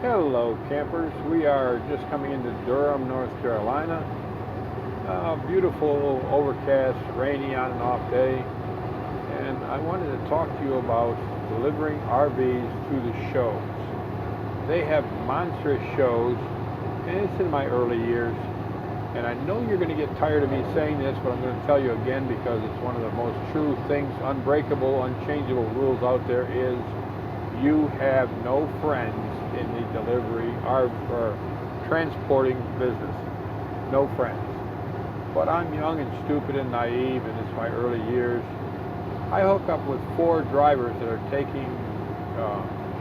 Hello, campers. We are just coming into Durham, North Carolina. Beautiful, overcast, rainy on and off day. And I wanted to talk to you about delivering RVs to the shows. They have monstrous shows, and it's in my early years. And I know you're going to get tired of me saying this, but I'm going to tell you again because it's one of the most true things, unbreakable, unchangeable rules out there is you have no friends in the delivery or transporting business. No friends. But I'm young and stupid and naive, and it's my early years. I hook up with 4 drivers that are taking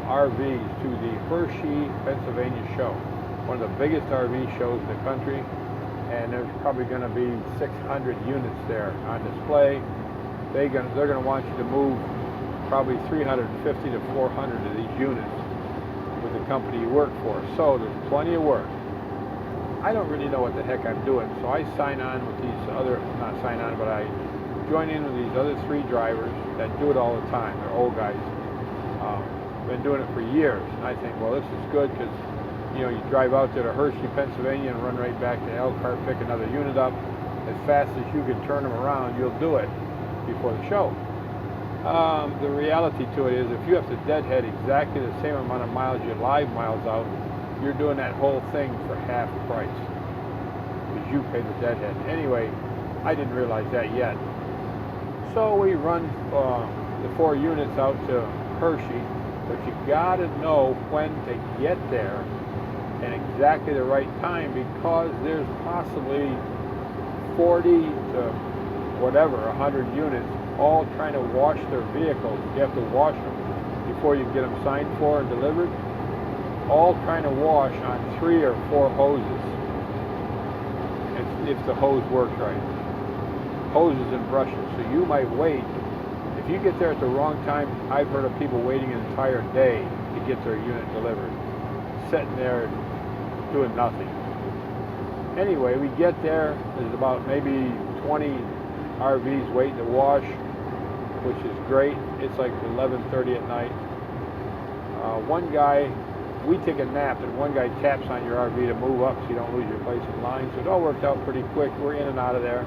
RVs to the Hershey, Pennsylvania show, one of the biggest RV shows in the country, and there's probably going to be 600 units there on display. They're going to want you to move probably 350 to 400 of these units with the company you work for. So there's plenty of work. I don't really know what the heck I'm doing, so I sign on with these other, not sign on, but I join in with these other 3 drivers that do it all the time. They're old guys. Been doing it for years. And I think, well, this is good because, you drive out there to Hershey, Pennsylvania and run right back to Elkhart, pick another unit up. As fast as you can turn them around, you'll do it before the show. The reality to it is if you have to deadhead exactly the same amount of miles your live miles out, you're doing that whole thing for half price because you pay the deadhead. Anyway, I didn't realize that yet. So we run the 4 units out to Hershey, but you gotta know when to get there and exactly the right time because there's possibly 40 to whatever, 100 units all trying to wash their vehicles. You have to wash them before you get them signed for and delivered. All trying to wash on 3 or 4 hoses. If the hose works right. Hoses and brushes. So you might wait. If you get there at the wrong time, I've heard of people waiting an entire day to get their unit delivered. Sitting there doing nothing. Anyway, we get there. There's about maybe 20 RVs waiting to wash, which is great. It's like 11:30 at night. One guy, we take a nap, and one guy taps on your RV to move up so you don't lose your place in line. So it all worked out pretty quick. We're in and out of there.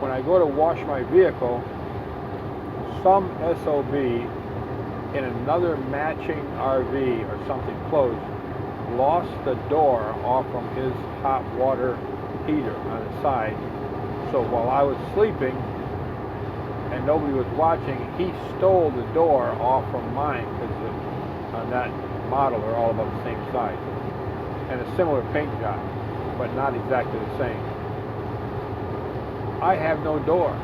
When I go to wash my vehicle, some SOB in another matching RV or something close lost the door off from his hot water heater on the side. So while I was sleeping and nobody was watching, he stole the door off from mine because on that model they're all about the same size and a similar paint job, but not exactly the same. I have no door.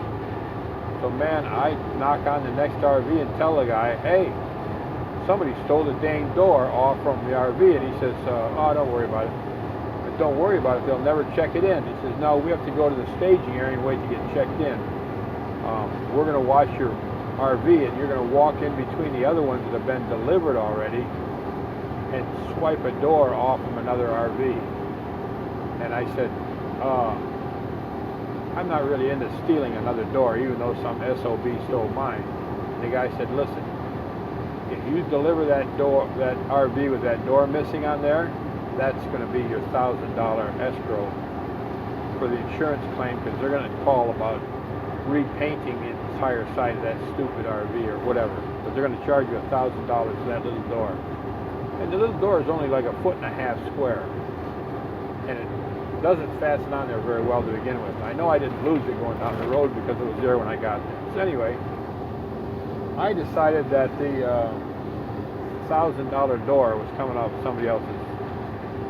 So man, I knock on the next RV and tell the guy, hey, somebody stole the dang door off from the RV, and he says, oh, don't worry about it. But don't worry about it, they'll never check it in. He says, no, we have to go to the staging area and wait to get checked in. We're going to wash your RV, and you're going to walk in between the other ones that have been delivered already and swipe a door off from another RV. And I said, I'm not really into stealing another door, even though some SOB stole mine. The guy said, listen, if you deliver that door, that RV with that door missing on there, that's going to be your $1,000 escrow for the insurance claim because they're going to call about repainting the entire side of that stupid RV or whatever. But they're going to charge you $1,000 for that little door. And the little door is only like 1.5 feet square. And it doesn't fasten on there very well to begin with. I know I didn't lose it going down the road because it was there when I got there. So anyway, I decided that the $1,000 door was coming off somebody else's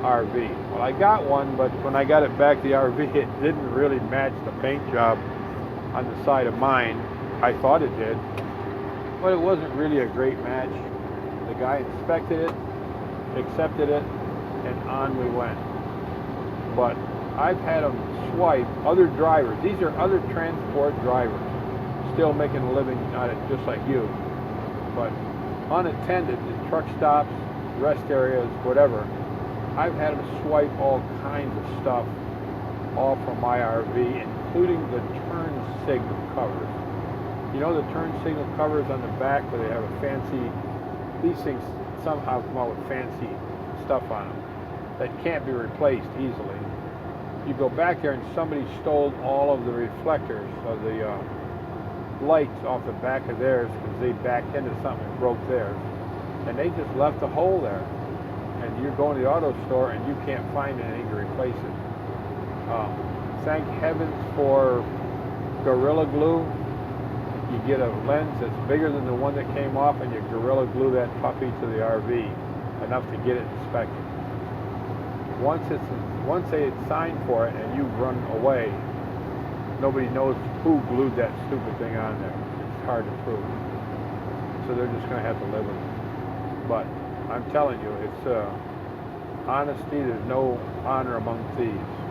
RV. Well, I got one, but when I got it back, the RV, it didn't really match the paint job on the side of mine. I thought it did, but it wasn't really a great match. The guy inspected it, accepted it, and on we went. But I've had them swipe other drivers. These are other transport drivers, still making a living on it just like you, but unattended in truck stops, rest areas, whatever. I've had them swipe all kinds of stuff off from my RV, including the turn signal covers. You know the turn signal covers on the back where they have a fancy, these things somehow come out with fancy stuff on them that can't be replaced easily. You go back there and somebody stole all of the reflectors of the lights off the back of theirs because they backed into something and broke theirs. And they just left a hole there. And you're going to the auto store and you can't find anything to replace it. Thank heavens for Gorilla Glue. You get a lens that's bigger than the one that came off and you Gorilla Glue that puppy to the RV enough to get it inspected. Once they had signed for it and you run away, nobody knows who glued that stupid thing on there. It's hard to prove. So they're just going to have to live with it. But I'm telling you, it's honesty. There's no honor among thieves.